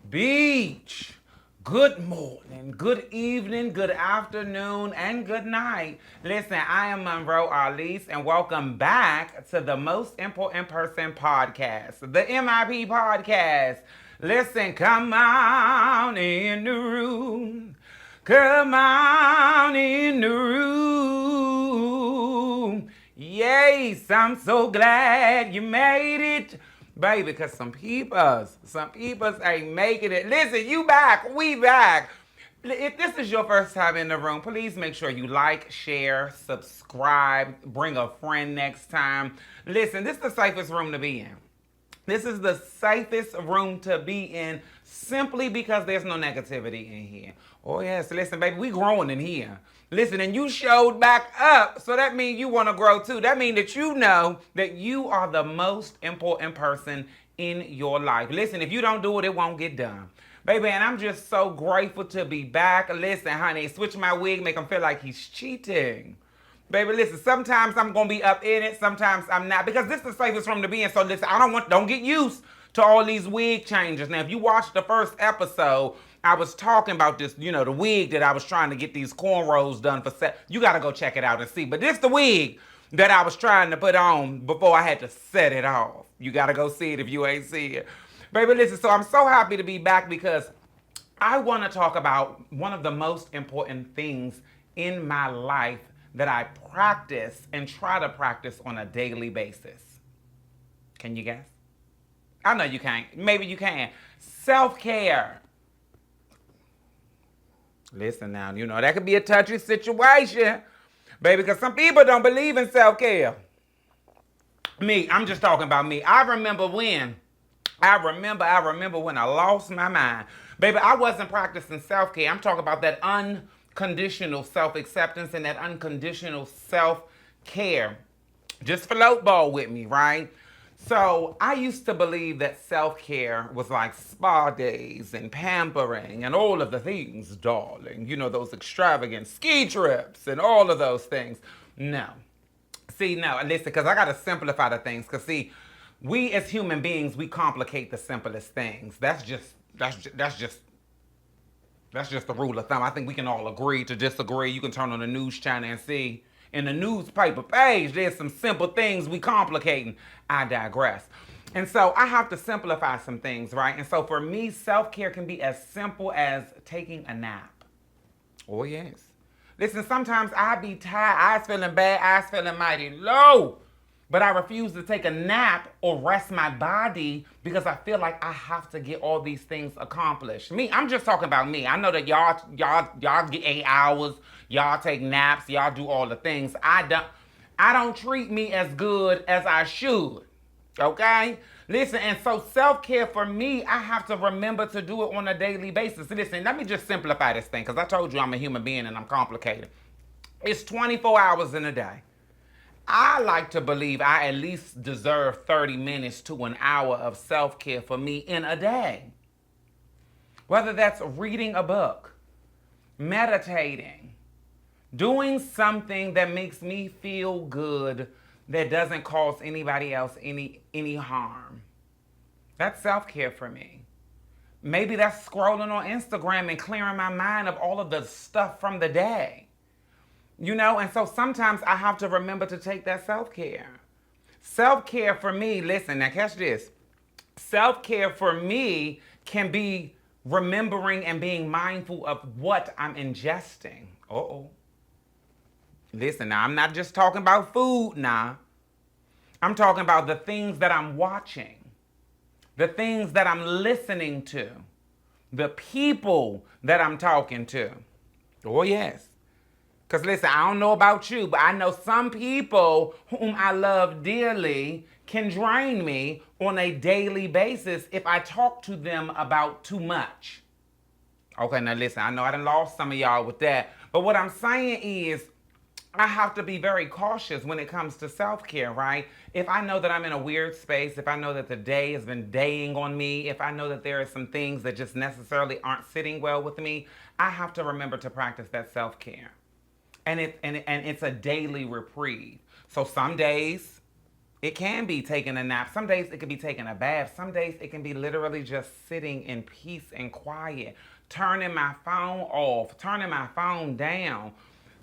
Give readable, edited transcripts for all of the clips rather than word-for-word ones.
Beach. Good morning, good evening, good afternoon, and good night. Listen, I am Monroe Alise, and welcome back to the most important person podcast, the M.I.P podcast. Listen, come on in the room. Come on in the room. Yes, I'm so glad you made it. Baby, because some peoples ain't making it. Listen, you back, we back. If this is your first time in the room, please make sure you like, share, subscribe, bring a friend next time. Listen, this is the safest room to be in. This is the safest room to be in simply because there's no negativity in here. Oh, yes. Listen, baby, we growing in here. Listen, and you showed back up, so that means you want to grow too. That means that you know that you are the most important person in your life. Listen, if you don't do it, it won't get done. Baby, and I'm just so grateful to be back. Listen, honey, switch my wig, make him feel like he's cheating. Baby, listen, sometimes I'm gonna be up in it, sometimes I'm not. Because this is the safest room to be in. So listen, don't get used to all these wig changes. Now, if you watched the first episode, I was talking about this, the wig that I was trying to get these cornrows done for set. You gotta go check it out and see. But this the wig that I was trying to put on before I had to set it off. You gotta go see it if you ain't see it. Baby, listen, so I'm so happy to be back because I want to talk about one of the most important things in my life that I practice and try to practice on a daily basis. Can you guess? I know you can't. Maybe you can. Self-care. Listen now, that could be a touchy situation, baby, because some people don't believe in self-care. I'm just talking about me. I remember when I lost my mind. Baby, I wasn't practicing self-care. I'm talking about that unconditional self-acceptance and that unconditional self-care. Just float ball with me, right? So I used to believe that self-care was like spa days and pampering and all of the things, darling. Those extravagant ski trips and all of those things. No. See, no, listen, because I got to simplify the things. Because, see, we as human beings, we complicate the simplest things. That's just the rule of thumb. I think we can all agree to disagree. You can turn on the news channel and see in the newspaper page, there's some simple things we complicating. I digress. And so I have to simplify some things, right? And so for me, self-care can be as simple as taking a nap. Oh, yes. Listen, sometimes I be tired, eyes feeling bad, eyes feeling mighty low. But I refuse to take a nap or rest my body because I feel like I have to get all these things accomplished. I'm just talking about me. I know that y'all get 8 hours, y'all take naps, y'all do all the things. I don't treat me as good as I should. Okay? Listen, and so self-care for me, I have to remember to do it on a daily basis. Listen, let me just simplify this thing because I told you I'm a human being and I'm complicated. It's 24 hours in a day. I like to believe I at least deserve 30 minutes to an hour of self-care for me in a day. Whether that's reading a book, meditating, doing something that makes me feel good that doesn't cause anybody else any harm. That's self-care for me. Maybe that's scrolling on Instagram and clearing my mind of all of the stuff from the day. And so sometimes I have to remember to take that self-care. Self-care for me, listen, now catch this. Self-care for me can be remembering and being mindful of what I'm ingesting. Uh-oh. Listen, now I'm not just talking about food now. I'm talking about the things that I'm watching, the things that I'm listening to, the people that I'm talking to. Oh, yes. Because listen, I don't know about you, but I know some people whom I love dearly can drain me on a daily basis if I talk to them about too much. Okay, now listen, I know I done lost some of y'all with that. But what I'm saying is I have to be very cautious when it comes to self-care, right? If I know that I'm in a weird space, if I know that the day has been daying on me, if I know that there are some things that just necessarily aren't sitting well with me, I have to remember to practice that self-care. And it's a daily reprieve. So some days It can be taking a nap. Some days it can be taking a bath. Some days it can be literally just sitting in peace and quiet, turning my phone off, turning my phone down.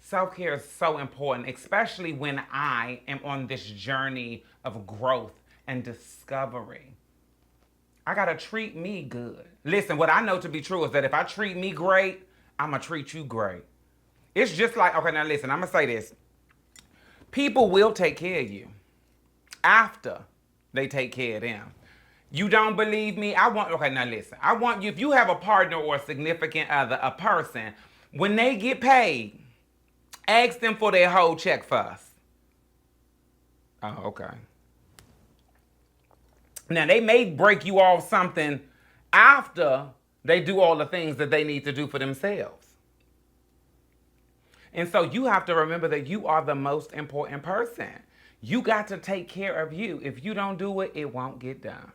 Self-care is so important, especially when I am on this journey of growth and discovery. I gotta treat me good. Listen, what I know to be true is that if I treat me great, I'm gonna treat you great. It's just like, okay, now listen, I'm gonna say this. People will take care of you after they take care of them. You don't believe me? Okay, now listen. I want you, if you have a partner or a significant other, a person, when they get paid, ask them for their whole check first. Oh, okay. Now, they may break you off something after they do all the things that they need to do for themselves. And so you have to remember that you are the most important person. You got to take care of you. If you don't do it, it won't get done.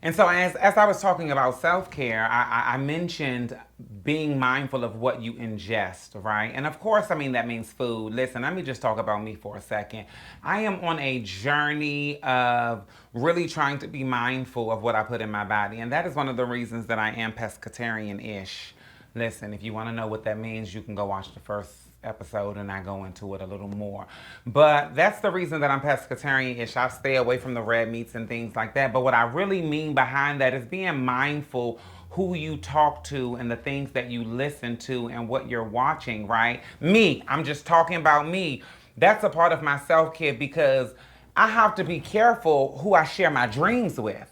And so as I was talking about self-care, I mentioned being mindful of what you ingest, right? And of course, I mean, that means food. Listen, let me just talk about me for a second. I am on a journey of really trying to be mindful of what I put in my body. And that is one of the reasons that I am pescatarian-ish. Listen, if you want to know what that means, you can go watch the first episode and I go into it a little more. But that's the reason that I'm pescatarian-ish. I stay away from the red meats and things like that. But what I really mean behind that is being mindful who you talk to and the things that you listen to and what you're watching, right? Me, I'm just talking about me. That's a part of my self-care because I have to be careful who I share my dreams with.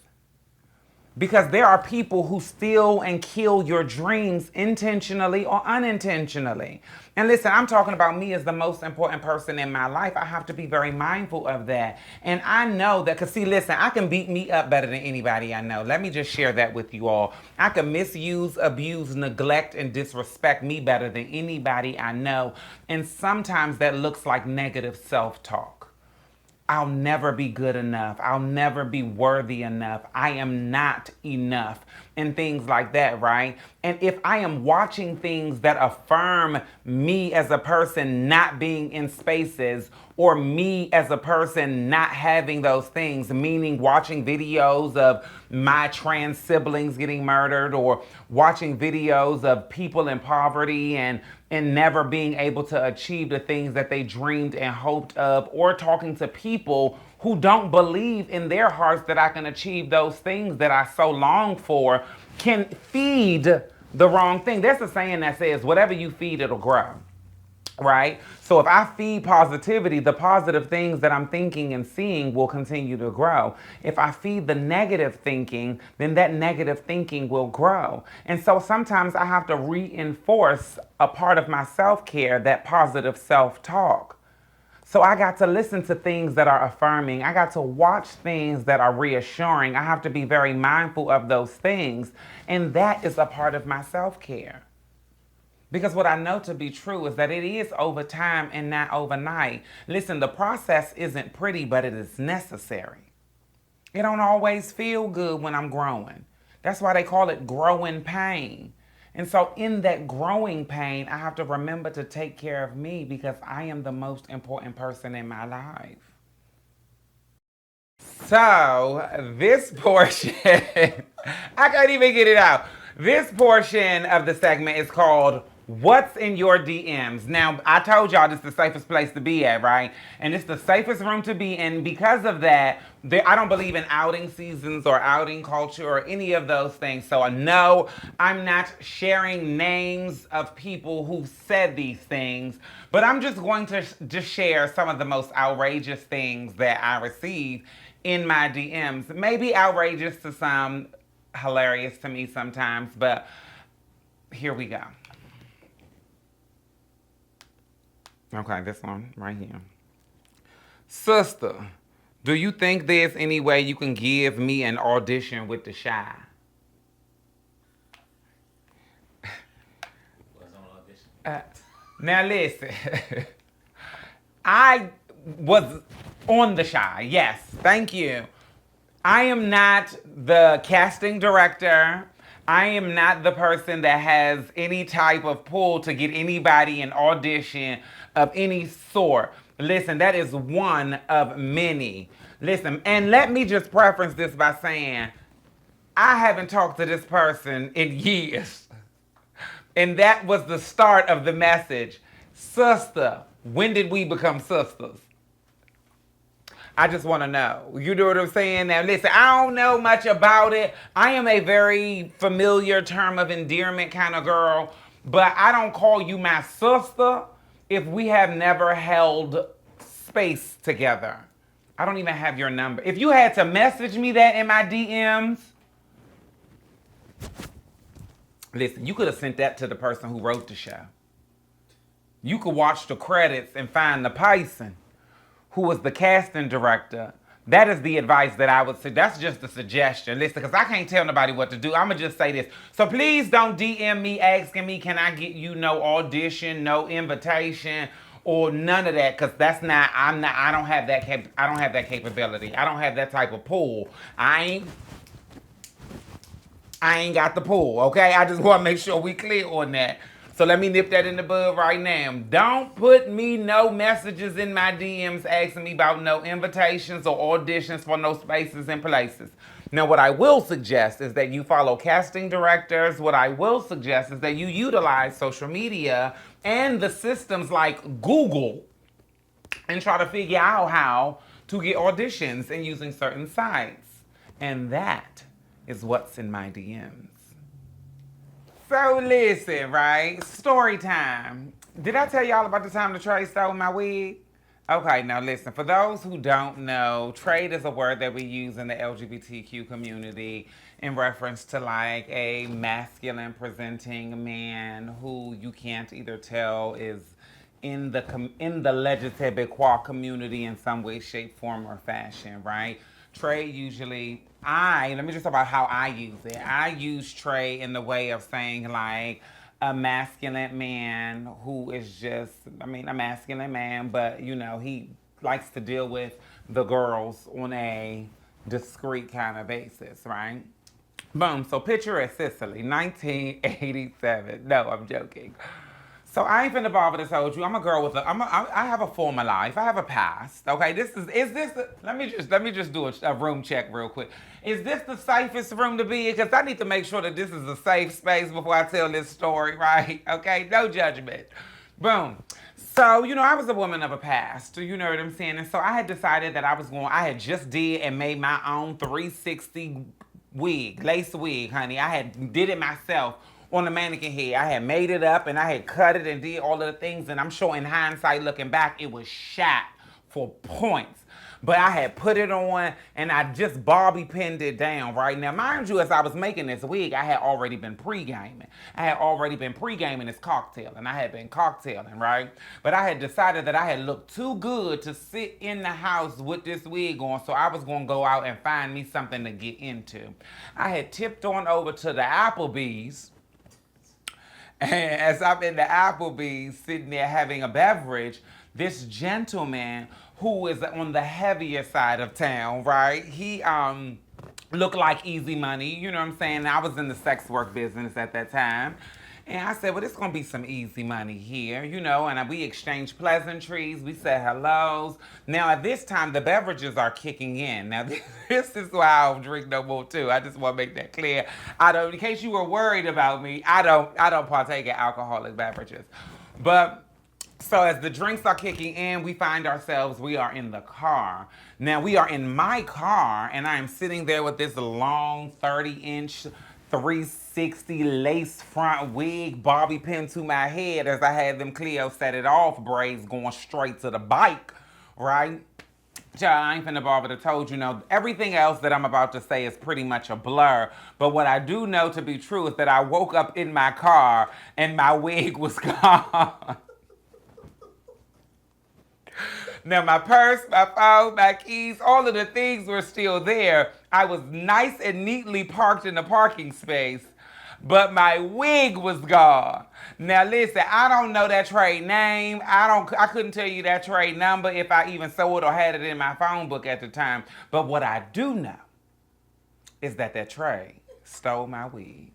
Because there are people who steal and kill your dreams intentionally or unintentionally. And listen, I'm talking about me as the most important person in my life. I have to be very mindful of that. And I know that, because see, listen, I can beat me up better than anybody I know. Let me just share that with you all. I can misuse, abuse, neglect, and disrespect me better than anybody I know. And sometimes that looks like negative self-talk. I'll never be good enough. I'll never be worthy enough. I am not enough. And things like that, right? And if I am watching things that affirm me as a person not being in spaces, or me as a person not having those things, meaning watching videos of my trans siblings getting murdered, or watching videos of people in poverty and never being able to achieve the things that they dreamed and hoped of, or talking to people who don't believe in their hearts that I can achieve those things that I so long for, can feed the wrong thing. There's a saying that says, whatever you feed, it'll grow. Right? So if I feed positivity, the positive things that I'm thinking and seeing will continue to grow. If I feed the negative thinking, then that negative thinking will grow. And so sometimes I have to reinforce a part of my self-care, that positive self-talk. So I got to listen to things that are affirming. I got to watch things that are reassuring. I have to be very mindful of those things. And that is a part of my self-care. Because what I know to be true is that it is over time and not overnight. Listen, the process isn't pretty, but it is necessary. It don't always feel good when I'm growing. That's why they call it growing pain. And so in that growing pain, I have to remember to take care of me because I am the most important person in my life. So this portion, I can't even get it out. This portion of the segment is called What's in Your DMs? Now, I told y'all this is the safest place to be at, right? And it's the safest room to be in. Because of that, I don't believe in outing seasons or outing culture or any of those things. So no, I'm not sharing names of people who said these things, but I'm just going to just share some of the most outrageous things that I receive in my DMs. Maybe outrageous to some, hilarious to me sometimes, but here we go. Okay, this one right here. Sister, do you think there's any way you can give me an audition with the Shy? What's on audition? Now listen, I was on the Shy, yes, thank you. I am not the casting director. I am not the person that has any type of pull to get anybody an audition of any sort. Listen, that is one of many. Listen, and let me just preference this by saying, I haven't talked to this person in years. And that was the start of the message. Sister, when did we become sisters? I just want to know. You know what I'm saying? Now, listen, I don't know much about it. I am a very familiar term of endearment kind of girl, but I don't call you my sister if we have never held space together. I don't even have your number. If you had to message me that in my DMs, listen, you could have sent that to the person who wrote the show. You could watch the credits and find the person who was the casting director. That is the advice that I would say. That's just a suggestion. Listen, because I can't tell nobody what to do. I'm going to just say this. So please don't DM me asking me, can I get you no audition, no invitation, or none of that, because that's not, I don't have that capability. I don't have that type of pull. I ain't got the pull, okay? I just want to make sure we clear on that. So let me nip that in the bud right now. Don't put me no messages in my DMs asking me about no invitations or auditions for no spaces and places. Now, what I will suggest is that you follow casting directors. What I will suggest is that you utilize social media and the systems like Google and try to figure out how to get auditions and using certain sites. And that is what's in my DMs. So listen, right? Story time. Did I tell y'all about the time the Trey stole my wig? Okay, now listen. For those who don't know, trade is a word that we use in the LGBTQ community in reference to like a masculine presenting man who you can't either tell is in the LGBTQ community in some way, shape, form, or fashion, right? Trade usually, let me just talk about how I use it. I use trade in the way of saying like a masculine man who is just, a masculine man, but you know, he likes to deal with the girls on a discreet kind of basis, right? Boom, so picture at Sicily, 1987. No, I'm joking. So I ain't finna bother to tell you. I'm a girl with I have a former life. I have a past. Okay, let me just do a room check real quick. Is this the safest room to be in? Because I need to make sure that this is a safe space before I tell this story, right? Okay, no judgment. Boom. So, you know, I was a woman of a past, you know what I'm saying? And so I had decided that I had just did and made my own 360 wig, lace wig, honey. I had did it myself on the mannequin head. I had made it up and I had cut it and did all of the things. And I'm sure in hindsight, looking back, it was shot for points. But I had put it on and I just bobby pinned it down right now. Mind you, as I was making this wig, I had already been pre-gaming. I had already been pre-gaming this cocktail and I had been cocktailing, right? But I had decided that I had looked too good to sit in the house with this wig on, so I was going to go out and find me something to get into. I had tipped on over to the Applebee's. And as I'm in the Applebee's sitting there having a beverage, this gentleman who is on the heavier side of town, right? He looked like easy money, you know what I'm saying? I was in the sex work business at that time. And I said, well, it's going to be some easy money here, you know, and we exchanged pleasantries. We said hellos. Now, at this time, the beverages are kicking in. Now, this is why I don't drink no more, too. I just want to make that clear. In case you were worried about me, I don't partake in alcoholic beverages. But so as the drinks are kicking in, we find ourselves, we are in the car. Now, we are in my car, and I am sitting there with this long 30-inch 360 lace front wig bobby pin to my head as I had them Cleo set it off braids going straight to the bike, right? I ain't finna bother to told you, know, everything else that I'm about to say is pretty much a blur. But what I do know to be true is that I woke up in my car and my wig was gone. Now, my purse, my phone, my keys, all of the things were still there. I was nice and neatly parked in the parking space, but my wig was gone. Now, listen, I don't know that trade name. I couldn't tell you that trade number if I even saw it or had it in my phone book at the time. But what I do know is that trade stole my wig.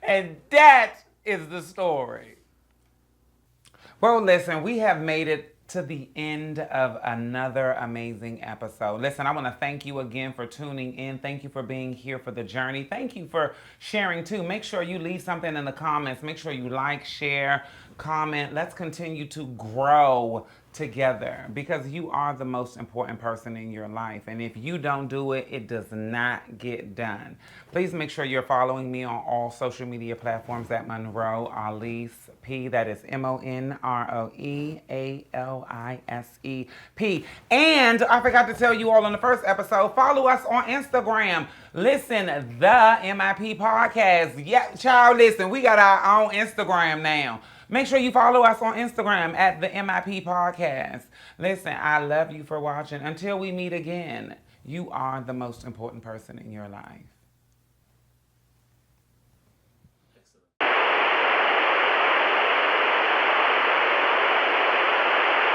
And that is the story. Well, listen, we have made it to the end of another amazing episode. Listen, I want to thank you again for tuning in. Thank you for being here for the journey. Thank you for sharing too. Make sure you leave something in the comments. Make sure you like, share, comment. Let's continue to grow together because you are the most important person in your life. And if you don't do it, it does not get done. Please make sure you're following me on all social media platforms at Monroe Alise P. That is MONROEALISEP. And I forgot to tell you all in the first episode, follow us on Instagram. Listen, the M.I.P podcast. Yeah, child, listen, we got our own Instagram now. Make sure you follow us on Instagram at the M.I.P podcast. Listen, I love you for watching. Until we meet again, you are the most important person in your life.